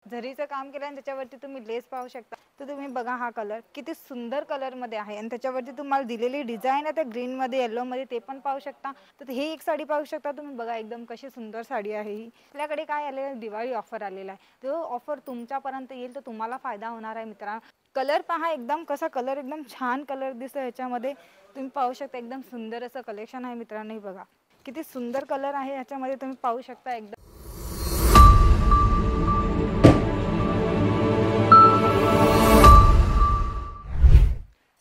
झरीचं काम केलं आणि त्याच्यावरती तुम्ही लेस पाहू शकता। तर तुम्ही बघा हा कलर किती सुंदर कलरमध्ये आहे आणि त्याच्यावरती तुम्हाला दिलेली डिझाईन आहे त्या ग्रीनमध्ये येलोमध्ये ते पण पाहू शकता। तर ही एक साडी पाहू शकता तुम्ही बघा एकदम कशी सुंदर साडी आहे ही। आपल्याकडे काय आलेलं दिवाळी ऑफर आलेला आहे, तो ऑफर तुमच्यापर्यंत येईल तर तुम्हाला फायदा होणार आहे मित्रांनो। कलर पहा एकदम कसा कलर एकदम छान कलर दिसतो ह्याच्यामध्ये, तुम्ही पाहू शकता एकदम सुंदर असं कलेक्शन आहे मित्रांनो। बघा किती सुंदर कलर आहे ह्याच्यामध्ये, तुम्ही पाहू शकता एकदम।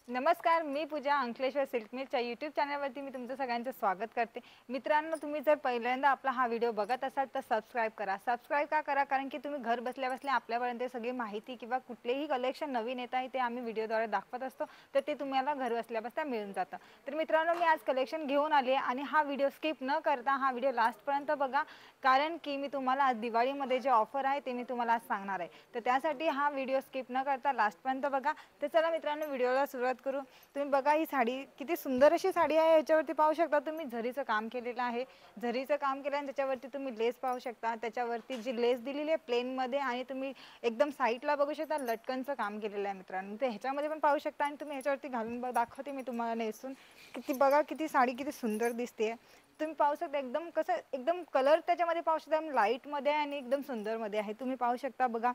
नमस्कार, मी पूजा अंकलेश्वर सिल्क मिलच्या यूट्यूब चॅनलवरती मी तुमचं सगळ्यांचं स्वागत करते। मित्रांनो, तुम्ही जर पहिल्यांदा आपला हा व्हिडिओ बघत असाल तर सबस्क्राईब करा। सबस्क्राईब का करा, कारण की तुम्ही घर बसल्या बसल्या आपल्यापर्यंत सगळी माहिती किंवा कुठलेही कलेक्शन नवीन येत आहे ते आम्ही व्हिडिओद्वारे दाखवत असतो, तर ते तुम्हाला घर बसल्या बसल्या मिळून जातं। तर मित्रांनो, मी आज कलेक्शन घेऊन आली आहे आणि हा व्हिडिओ स्किप न करता हा व्हिडिओ लास्टपर्यंत बघा, कारण की मी तुम्हाला आज दिवाळीमध्ये जे ऑफर आहे ते मी तुम्हाला आज सांगणार आहे। तर त्यासाठी हा व्हिडिओ स्किप न करता लास्टपर्यंत बघा। तर चला मित्रांनो, व्हिडिओला सुरुवात करू। तुम्ही बघा ही साडी किती सुंदर अशी साडी आहे, याच्यावरती पाहू शकता तुम्ही झरीचं काम केलेलं आहे। झरीचं काम केलं आणि त्याच्यावरती तुम्ही लेस पाहू शकता, त्याच्यावरती जी लेस दिलेली आहे प्लेनमध्ये आणि तुम्ही एकदम साईडला बघू शकता लटकनचं काम केलेलं आहे मित्रांनो। तर ह्याच्यामध्ये पण पाहू शकता आणि तुम्ही ह्याच्यावरती घालून दाखवते मी तुम्हाला नेसून, किती बघा किती साडी किती सुंदर दिसते। तुम्ही पाहू शकता एकदम कसं एकदम कलर त्याच्यामध्ये पाहू शकता लाईटमध्ये आणि एकदम सुंदरमध्ये आहे। तुम्ही पाहू शकता बघा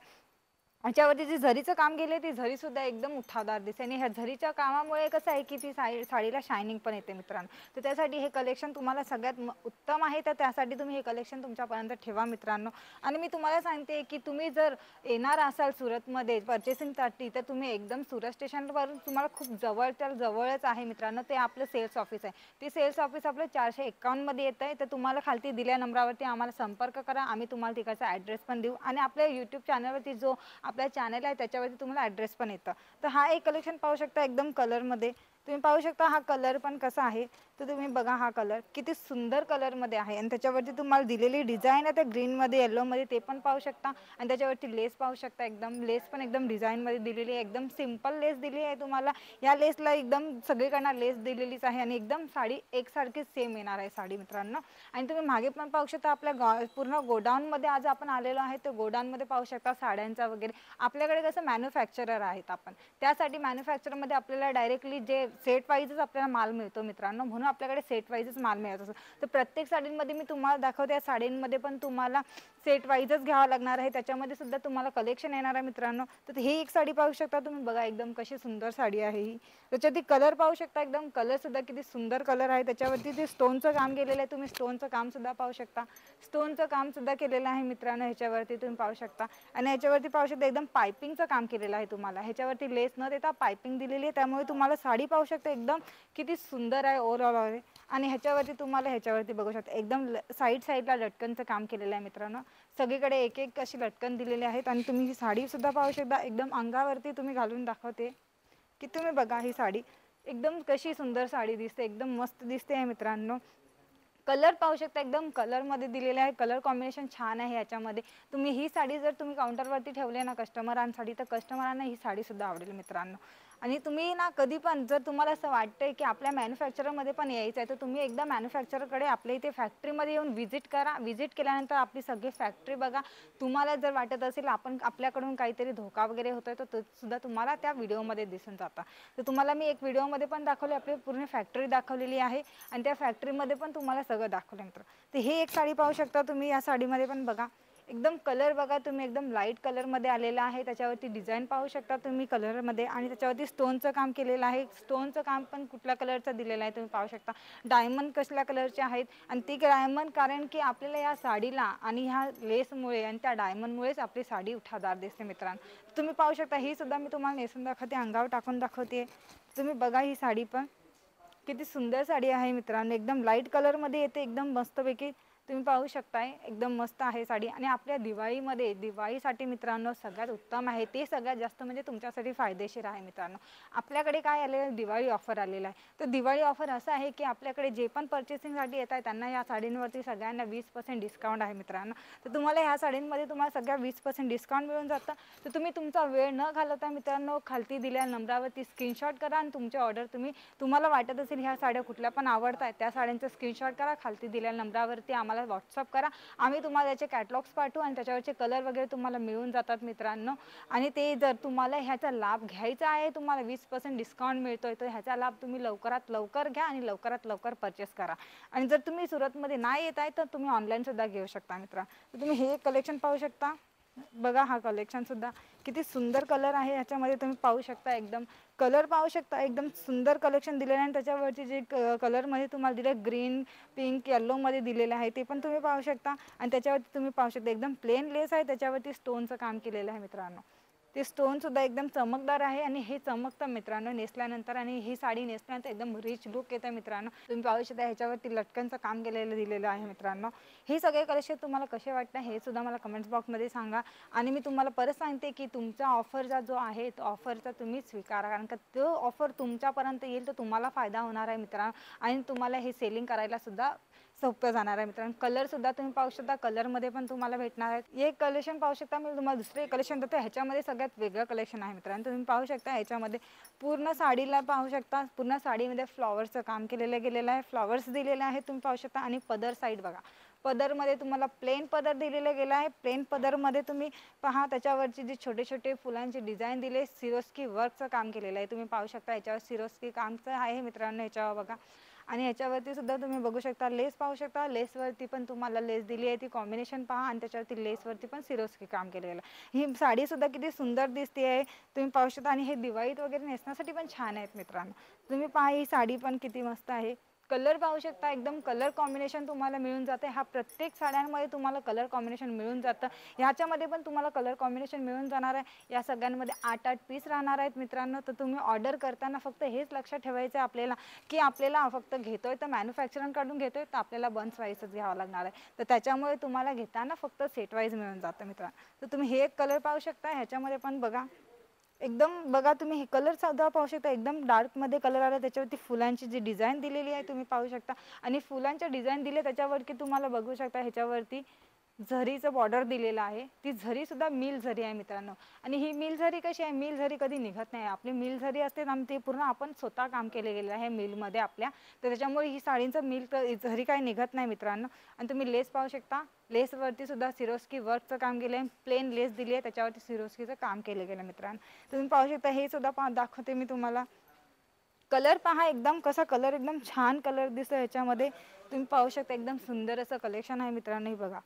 याच्यावरती जी झरीचं काम केले ती झरी सुद्धा एकदम उठावदार दिसते आणि ह्या झरीच्या कामामुळे कसं आहे की ती साडीला शायनिंग पण येते मित्रांनो। तर त्यासाठी हे कलेक्शन तुम्हाला सगळ्यात उत्तम आहे, तर त्यासाठी तुम्ही हे कलेक्शन तुमच्यापर्यंत ठेवा मित्रांनो। आणि मी तुम्हाला सांगते की तुम्ही जर येणार असाल सुरतमध्ये पर्चेसिंगसाठी तर तुम्ही एकदम सुरत स्टेशनवरून तुम्हाला खूप जवळच आहे मित्रांनो, ते आपलं सेल्स ऑफिस आहे। ते सेल्स ऑफिस आपलं 451 मध्ये येत आहे। तर तुम्हाला खालती दिल्या नंबरवरती आम्हाला संपर्क करा, आम्ही तुम्हाला तिकडचा ॲड्रेस पण देऊ आणि आपल्या यूट्यूब चॅनलवरती जो आपला चॅनल आहे त्याच्यावरती तुम्हाला ॲड्रेस पण येतं। तर हा एक कलेक्शन पाहू शकता एकदम कलरमध्ये, तुम्ही पाहू शकता हा कलर पण कसा आहे। तर तुम्ही बघा हा कलर किती सुंदर कलरमध्ये आहे आणि त्याच्यावरती तुम्हाला दिलेली डिझाईन आहे त्या ग्रीनमध्ये येलोमध्ये ते पण पाहू शकता आणि त्याच्यावरती लेस पाहू शकता, एकदम लेस पण एकदम डिझाईनमध्ये दिलेली आहे, एकदम सिंपल लेस दिली आहे तुम्हाला। या लेसला एकदम सगळीकडनं लेस दिलेलीच आहे आणि एकदम साडी एकसारखीच सेम येणार आहे साडी मित्रांनो। आणि तुम्ही मागे पण पाहू शकता आपल्या पूर्ण गोडाऊनमध्ये आज आपण आलेलो आहे, तर गोडाऊनमध्ये पाहू शकता साड्यांचा वगैरे आपल्याकडे कसं मॅन्युफॅक्चरर आहेत आपण, त्यासाठी मॅन्युफॅक्चरमध्ये आपल्याला डायरेक्टली जे सेट वाईजच आपल्याला माल मिळतो मित्रांनो, म्हणून आपल्याकडे सेट वाईजच माल मिळत असतो। तर प्रत्येक साडींमध्ये मी तुम्हाला दाखवते, या साडींमध्ये पण तुम्हाला सेट वाईजच घ्यावं लागणार आहे, त्याच्यामध्ये सुद्धा तुम्हाला कलेक्शन येणार आहे मित्रांनो। तर ही एक साडी पाहू शकता तुम्ही बघा एकदम कशी सुंदर साडी आहे ही। त्याच्यावरती कलर पाहू शकता, एकदम कलर सुद्धा किती सुंदर कलर आहे। त्याच्यावरती जे स्टोनचं काम केलेलं आहे तुम्ही स्टोनचं काम सुद्धा पाहू शकता, स्टोनचं काम सुद्धा केलेलं आहे मित्रांनो ह्याच्यावरती तुम्ही पाहू शकता। आणि ह्याच्यावरती पाहू शकता एकदम पायपिंगचं काम केलेलं आहे तुम्हाला, ह्याच्यावरती लेस न देता पायपिंग दिलेली आहे, त्यामुळे तुम्हाला साडी पाहू शकता एकदम किती सुंदर आहे ओव्हरऑल आहे। आणि ह्याच्यावरती तुम्हाला ह्याच्यावरती बघू शकता एकदम साईडला लटकनचं काम केलेलं आहे मित्रांनो, सगळीकडे एक एक अशी लटकन दिलेली आहेत। आणि तुम्ही ही साडी सुद्धा पाहू शकता एकदम अंगावरती तुम्ही घालून दाखवते की तुम्ही बघा ही साडी एकदम कशी सुंदर साडी दिसते, एकदम मस्त दिसते आहे मित्रांनो। कलर पाहू शकता एकदम कलरमध्ये दिलेले आहे, कलर कॉम्बिनेशन छान आहे याच्यामध्ये। तुम्ही ही साडी जर तुम्ही काउंटरवरती ठेवले ना कस्टमरांसाठी, तर कस्टमरांना ही साडी सुद्धा आवडेल मित्रांनो। आणि तुम्ही ना कधी पण जर तुम्हाला असं वाटतंय की आपल्या मॅन्युफॅक्चरमध्ये पण यायचं आहे, तर तुम्ही एकदा मॅन्युफॅक्चरकडे आपल्या इथे फॅक्टरीमध्ये येऊन व्हिजिट करा। व्हिजिट केल्यानंतर आपली सगळी फॅक्टरी बघा, तुम्हाला जर वाटत असेल आपण आपल्याकडून काहीतरी धोका वगैरे होतोय तर तो सुद्धा तुम्हाला त्या व्हिडिओमध्ये दिसून जातं। तर तुम्हाला मी एक व्हिडिओमध्ये पण दाखवले, आपली पूर्ण फॅक्टरी दाखवलेली आहे आणि त्या फॅक्टरीमध्ये पण तुम्हाला सगळं दाखवलं मित्र। तर ही एक साडी पाहू शकता तुम्ही, या साडीमध्ये पण बघा एकदम कलर बघा तुम्ही एकदम लाईट कलरमध्ये आलेला आहे, त्याच्यावरती डिझाईन पाहू शकता तुम्ही कलरमध्ये आणि त्याच्यावरती स्टोनचं काम केलेलं आहे। स्टोनचं काम पण कुठल्या कलरचं दिलेलं आहे तुम्ही पाहू शकता, डायमंड कसल्या कलरचे आहेत आणि ती डायमंड कारण की आपल्याला या साडीला आणि ह्या लेसमुळे आणि त्या डायमंडमुळेच आपली साडी उठावदार दिसते मित्रांनो। तुम्ही पाहू शकता ही सुद्धा मी तुम्हाला नेसून दाखवते, अंगावर टाकून दाखवते, तुम्ही बघा ही साडी पण किती सुंदर साडी आहे मित्रांनो, एकदम लाईट कलरमध्ये येते, एकदम मस्तपैकी तुम्ही पाहू शकताय एकदम मस्त आहे साडी। आणि आपल्या दिवाळीसाठी मित्रांनो सगळ्यात उत्तम आहे, ते सगळ्यात जास्त म्हणजे तुमच्यासाठी फायदेशीर आहे मित्रांनो। आपल्याकडे काय आलेलं दिवाळी ऑफर आलेला आहे, तर दिवाळी ऑफर असं आहे की आपल्याकडे जे पण पर्चेसिंगसाठी येत आहे त्यांना या साडींवरती सगळ्यांना 20% डिस्काउंट आहे मित्रांनो। तर तुम्हाला ह्या साडींमध्ये तुम्हाला सगळ्या 20% डिस्काउंट मिळून जातं। तर तुम्ही तुमचा वेळ न घालवता मित्रांनो खालती दिलेल्या नंबरवरती स्क्रीनशॉट करा आणि तुमची ऑर्डर तुम्हाला वाटत असेल ह्या साड्या कुठल्या पण आवडत आहेत त्या साड्यांचा स्क्रीनशॉट करा, खालती दिलेल्या नंबरवरती आम्हाला आम्हाला व्हॉट्सअप करा, आम्ही तुम्हाला त्याचे कॅटलॉग्स पाठवू आणि त्याच्यावरचे कलर वगैरे तुम्हाला मिळून जातात मित्रांनो। आणि ते जर तुम्हाला ह्याचा लाभ घ्यायचा आहे, तुम्हाला 20% डिस्काउंट मिळतोय, तर ह्याचा लाभ तुम्ही लवकरात लवकर घ्या आणि लवकरात लवकर परचेस करा। आणि जर तुम्ही सुरतमध्ये नाही येत आहे तर तुम्ही ऑनलाईन सुद्धा घेऊ शकता मित्रांनो। तर तुम्ही हे कलेक्शन पाहू शकता, बघा हा कलेक्शन सुद्धा किती सुंदर कलर आहे ह्याच्यामध्ये, तुम्ही पाहू शकता एकदम कलर पाहू शकता, एकदम सुंदर कलेक्शन दिलेलं आहे। आणि त्याच्यावरती जे कलरमध्ये तुम्हाला दिले ग्रीन, पिंक, येल्लोमध्ये दिलेलं आहे ते पण तुम्ही पाहू शकता। आणि त्याच्यावरती तुम्ही पाहू शकता एकदम प्लेन लेस आहे, त्याच्यावरती स्टोनचं काम केलेलं आहे मित्रांनो। ते स्टोन सुद्धा एकदम चमकदार आहे आणि हे चमकतं मित्रांनो नेसल्यानंतर, आणि ही साडी नेसल्यानंतर एकदम रिच लुक येतं मित्रांनो। तुम्ही पाहू शकता ह्याच्यावरती लटकनचं काम केलेलं दिलेलं आहे मित्रांनो। हे सगळे कलेक्शन तुम्हाला कसे वाटतं हे सुद्धा मला कमेंट्स बॉक्समध्ये सांगा। आणि मी तुम्हाला परत सांगते की तुमचा ऑफरचा जो आहे तो ऑफरचा तुम्ही स्वीकारा, कारण का तो ऑफर तुमच्यापर्यंत येईल तर तुम्हाला फायदा होणार आहे मित्रांनो। आणि तुम्हाला हे सेलिंग करायला सुद्धा सोपं जाणार आहे मित्रांनो। कलर सुद्धा तुम्ही पाहू शकता, कलरमध्ये पण तुम्हाला भेटणार आहे। एक कलेक्शन पाहू शकता, मी तुम्हाला दुसरे कलेक्शन देतो, ह्याच्यामध्ये सगळ्यात वेगळं कलेक्शन आहे मित्रांनो। तुम्ही पाहू शकता ह्याच्यामध्ये पूर्ण साडीला पाहू शकता, पूर्ण साडीमध्ये फ्लॉवरचं काम केलेलं गेलेलं आहे, फ्लॉवर्स दिलेले आहेत तुम्ही पाहू शकता। आणि पदर साईड बघा, पदरमध्ये तुम्हाला प्लेन पदर दिलेलं गेलं आहे। प्लेन पदरमध्ये तुम्ही पहा त्याच्यावरची जी छोटे छोटे फुलांची डिझाईन दिले, सिरोस्की वर्कचं काम केलेलं आहे तुम्ही पाहू शकता। याच्यावर सिरोस्की कामचं आहे मित्रांनो ह्याच्यावर बघा। आणि ह्याच्यावरती सुद्धा तुम्ही बघू शकता लेस पाहू शकता, लेसवरती पण तुम्हाला लेस दिली आहे, ती कॉम्बिनेशन पहा। आणि त्याच्यावरती लेसवरती पण सिरोस्की काम केलेलं आहे। ही साडी सुद्धा किती सुंदर दिसते आहे तुम्ही पाहू शकता। आणि हे दिवाळीत वगैरे नेसण्यासाठी पण छान आहेत मित्रांनो। तुम्ही पहा ही साडी पण किती मस्त आहे, कलर पाहू शकता, एकदम कलर कॉम्बिनेशन तुम्हाला मिळून जाते। हा प्रत्येक साड्यांमध्ये तुम्हाला कलर कॉम्बिनेशन मिळून जातं, ह्याच्यामध्ये पण तुम्हाला कलर कॉम्बिनेशन मिळून जाणार आहे। या सगळ्यांमध्ये 8-8 पीस राहणार आहेत मित्रांनो। तर तुम्ही ऑर्डर करताना फक्त हेच लक्षात ठेवायचं आपल्याला की आपल्याला फक्त घेतोय तर मॅन्युफॅक्चरकडून घेतोय तर आपल्याला बन्स वाईजच घ्यावं लागणार आहे। तर त्याच्यामुळे तुम्हाला घेताना फक्त सेट वाईज मिळून जातं मित्रांनो। तर तुम्ही हे एक कलर पाहू शकता, ह्याच्यामध्ये पण बघा एकदम बघा तुम्ही हे कलर सुद्धा पाहू शकता, एकदम डार्कमध्ये कलर आला, त्याच्यावरती फुलांची जी डिझाईन दिलेली आहे तुम्ही पाहू शकता। आणि फुलांच्या डिझाईन दिले त्याच्यावरती तुम्हाला बघू शकता ह्याच्यावरती झरीचं बॉर्डर दिलेलं आहे, ती झरी सुद्धा मिल झरी आहे मित्रांनो। आणि ही मिल झरी कशी आहे, मिल झरी कधी निघत नाही, आपली मिल झरी असते ना ती पूर्ण आपण स्वतः काम केले गेलं आहे मिलमध्ये आपल्या, तर त्याच्यामुळे ही साडींचं मिल झरी काही निघत नाही मित्रांनो। आणि तुम्ही लेस पाहू शकता, लेसवरती सुद्धा सिरोस्की वर्कचं काम केलं आहे, प्लेन लेस दिली आहे त्याच्यावरती सिरोस्कीचं काम केलं गेलं मित्रांनो। तुम्ही पाहू शकता हे सुद्धा दाखवते मी तुम्हाला। कलर पहा एकदम कसा कलर एकदम छान कलर दिसतो ह्याच्यामध्ये, तुम्ही पाहू शकता एकदम सुंदर असं कलेक्शन आहे मित्रांनो। हे बघा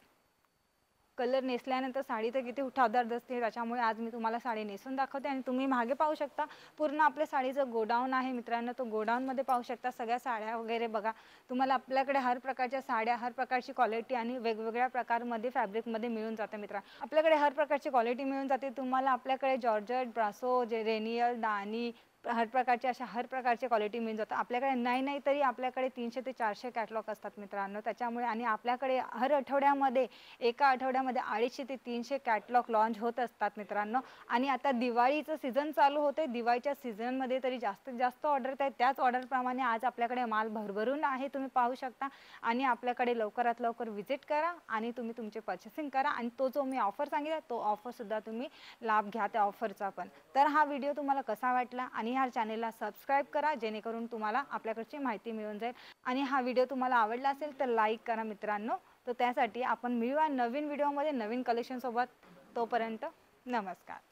कलर नेसल्यानंतर साडी तर किती उठावदार दिसते, त्याच्यामुळे आज मी तुम्हाला साडी नेसून दाखवते। आणि तुम्ही मागे पाहू शकता पूर्ण आपल्या साडीचं गोडाऊन आहे मित्रांनो। तो गोडाऊनमध्ये पाहू शकता सगळ्या साड्या वगैरे बघा, तुम्हाला आपल्याकडे हर प्रकारच्या साड्या, हर प्रकारची क्वालिटी आणि वेगवेगळ्या प्रकारमध्ये फॅब्रिकमध्ये मिळून जाते मित्रांनो। आपल्याकडे हर प्रकारची क्वालिटी मिळून जाते तुम्हाला। आपल्याकडे जॉर्जेट, ब्रासो, रेनियल, दानी हर प्रकारचे अशा हर प्रकारचे क्वालिटी मिळून जातं आपल्याकडे। नाही तरी आपल्याकडे 300 ते 400 कॅटलॉग असतात मित्रांनो त्याच्यामुळे। आणि आपल्याकडे हर आठवड्यामध्ये एका आठवड्यामध्ये 250 ते 300 कॅटलॉग लॉन्च होत असतात मित्रांनो। आणि आता दिवाळीचं सीझन चालू होते, दिवाळीच्या सीझनमध्ये तरी जास्तीत जास्त ऑर्डर आहेत, त्याच ऑर्डरप्रमाणे आज आपल्याकडे माल भरभरून आहे तुम्ही पाहू शकता। आणि आपल्याकडे लवकरात लवकर व्हिजिट करा आणि तुम्ही तुमचे पर्चेसिंग करा। आणि तो जो मी ऑफर सांगितला तो ऑफरसुद्धा तुम्ही लाभ घ्या त्या ऑफरचा पण। तर हा व्हिडिओ तुम्हाला कसा वाटला, आणि ह्या चॅनेलला सबस्क्राईब करा जेणेकरून तुम्हाला आपल्याकडची माहिती मिळून जाईल। आणि हा व्हिडिओ तुम्हाला आवडला असेल तर लाईक करा मित्रांनो। तर त्यासाठी आपण मिळूया नवीन व्हिडिओमध्ये नवीन कलेक्शन सोबत, तोपर्यंत नमस्कार।